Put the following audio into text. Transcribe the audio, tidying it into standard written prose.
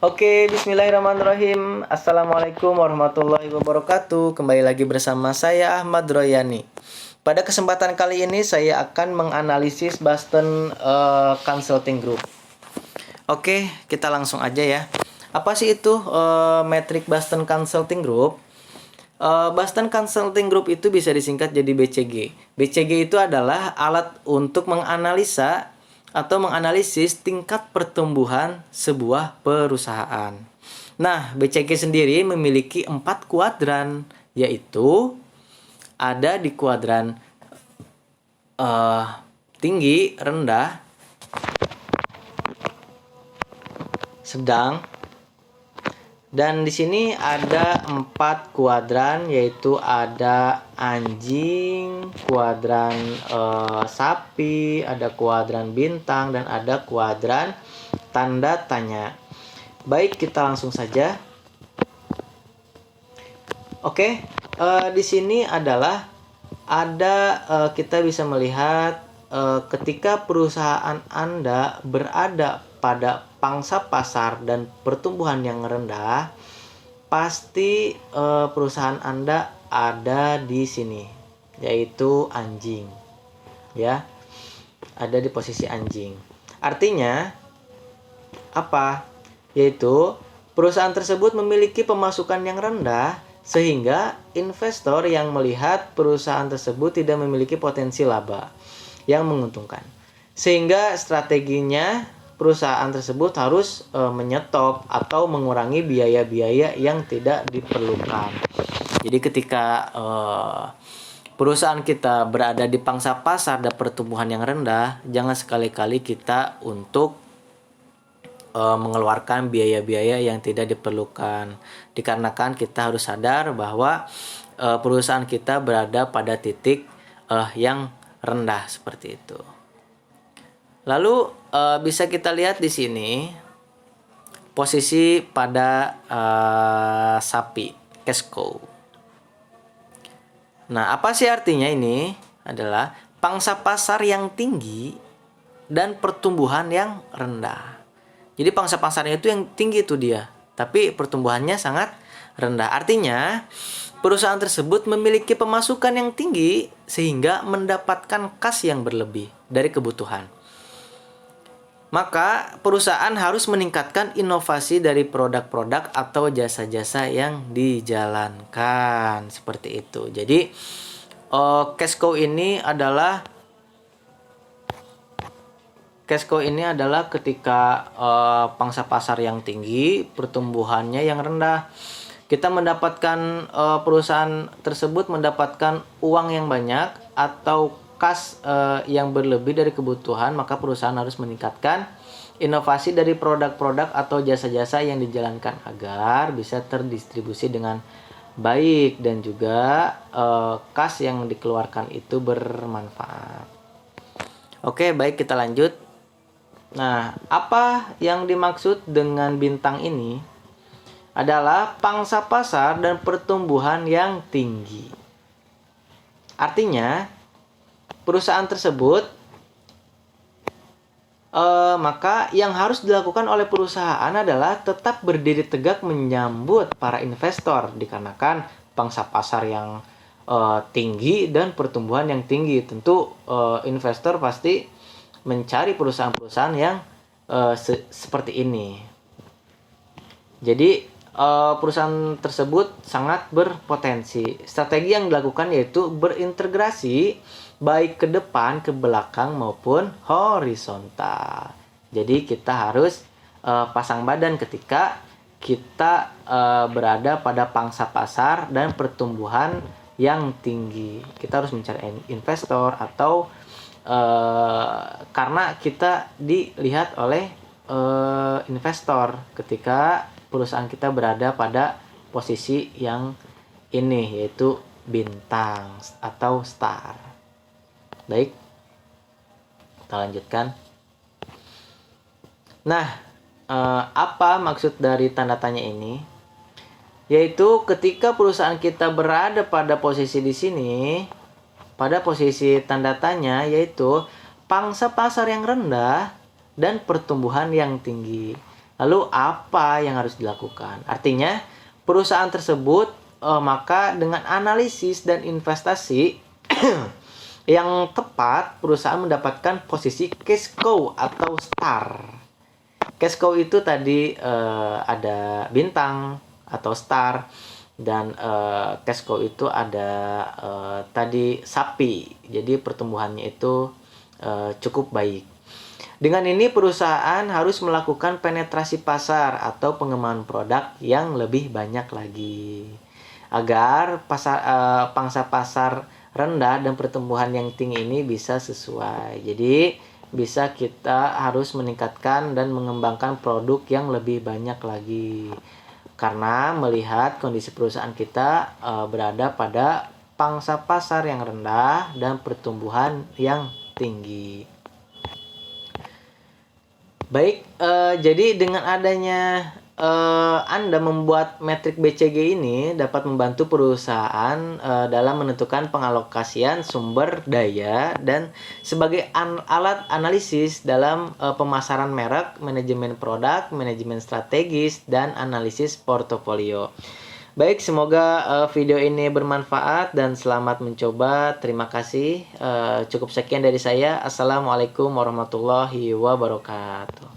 Oke, bismillahirrahmanirrahim. Assalamualaikum warahmatullahi wabarakatuh. Kembali lagi bersama saya Ahmad Royani. Pada kesempatan kali ini saya akan menganalisis Boston Consulting Group. Oke, kita langsung aja ya. Apa sih itu metrik Boston Consulting Group? Boston Consulting Group itu bisa disingkat jadi BCG. BCG itu adalah alat untuk menganalisa atau menganalisis tingkat pertumbuhan sebuah perusahaan. Nah, BCG sendiri memiliki 4 kuadran, yaitu ada di kuadran tinggi, rendah, sedang, dan di sini ada 4 kuadran, yaitu ada anjing, kuadran sapi, ada kuadran bintang, dan ada kuadran tanda tanya. Baik, kita langsung saja. Oke, di sini adalah ada kita bisa melihat ketika perusahaan Anda berada pada pangsa pasar dan pertumbuhan yang rendah, pasti perusahaan Anda ada di sini, yaitu anjing. Ya, ada di posisi anjing. Artinya apa? Yaitu perusahaan tersebut memiliki pemasukan yang rendah, sehingga investor yang melihat perusahaan tersebut tidak memiliki potensi laba yang menguntungkan. Sehingga strateginya perusahaan tersebut harus menyetop atau mengurangi biaya-biaya yang tidak diperlukan. Jadi ketika perusahaan kita berada di pangsa pasar dan pertumbuhan yang rendah, jangan sekali-kali kita untuk mengeluarkan biaya-biaya yang tidak diperlukan. Dikarenakan kita harus sadar bahwa perusahaan kita berada pada titik yang rendah seperti itu. Lalu bisa kita lihat di sini posisi pada sapi, cash cow. Nah, apa sih artinya ini? Adalah pangsa pasar yang tinggi dan pertumbuhan yang rendah. Jadi pangsa pasarnya itu yang tinggi itu dia, tapi pertumbuhannya sangat rendah. Artinya perusahaan tersebut memiliki pemasukan yang tinggi sehingga mendapatkan kas yang berlebih dari kebutuhan. Maka perusahaan harus meningkatkan inovasi dari produk-produk atau jasa-jasa yang dijalankan, seperti itu. Jadi cash cow ini adalah ketika pangsa pasar yang tinggi, pertumbuhannya yang rendah. Kita mendapatkan perusahaan tersebut mendapatkan uang yang banyak atau kas yang berlebih dari kebutuhan, maka perusahaan harus meningkatkan inovasi dari produk-produk atau jasa-jasa yang dijalankan agar bisa terdistribusi dengan baik dan juga kas yang dikeluarkan itu bermanfaat. Oke, baik, kita lanjut. Nah, apa yang dimaksud dengan bintang ini adalah pangsa pasar dan pertumbuhan yang tinggi. Artinya perusahaan tersebut maka yang harus dilakukan oleh perusahaan adalah tetap berdiri tegak menyambut para investor, dikarenakan pangsa pasar yang tinggi dan pertumbuhan yang tinggi. Tentu investor pasti mencari perusahaan-perusahaan yang seperti ini. Jadi perusahaan tersebut sangat berpotensi. Strategi yang dilakukan yaitu berintegrasi baik ke depan, ke belakang maupun horizontal. Jadi kita harus pasang badan ketika kita berada pada pangsa pasar dan pertumbuhan yang tinggi. Kita harus mencari investor atau karena kita dilihat oleh investor ketika perusahaan kita berada pada posisi yang ini, yaitu bintang atau star. Baik, kita lanjutkan. Nah, apa maksud dari tanda tanya ini? Yaitu ketika perusahaan kita berada pada posisi di sini, pada posisi tanda tanya, yaitu pangsa pasar yang rendah dan pertumbuhan yang tinggi. Lalu apa yang harus dilakukan? Artinya perusahaan tersebut maka dengan analisis dan investasi yang tepat, perusahaan mendapatkan posisi cash cow atau star. Cash cow itu tadi ada bintang atau star, dan cash cow itu ada tadi sapi. Jadi pertumbuhannya itu cukup baik. Dengan ini perusahaan harus melakukan penetrasi pasar atau pengembangan produk yang lebih banyak lagi agar pangsa pasar rendah dan pertumbuhan yang tinggi ini bisa sesuai. Jadi bisa kita harus meningkatkan dan mengembangkan produk yang lebih banyak lagi karena melihat kondisi perusahaan kita berada pada pangsa pasar yang rendah dan pertumbuhan yang tinggi. Baik, jadi dengan adanya Anda membuat metrik BCG ini dapat membantu perusahaan dalam menentukan pengalokasian sumber daya dan sebagai alat analisis dalam pemasaran merek, manajemen produk, manajemen strategis, dan analisis portofolio. Baik, semoga video ini bermanfaat dan selamat mencoba. Terima kasih. Cukup sekian dari saya. Assalamualaikum warahmatullahi wabarakatuh.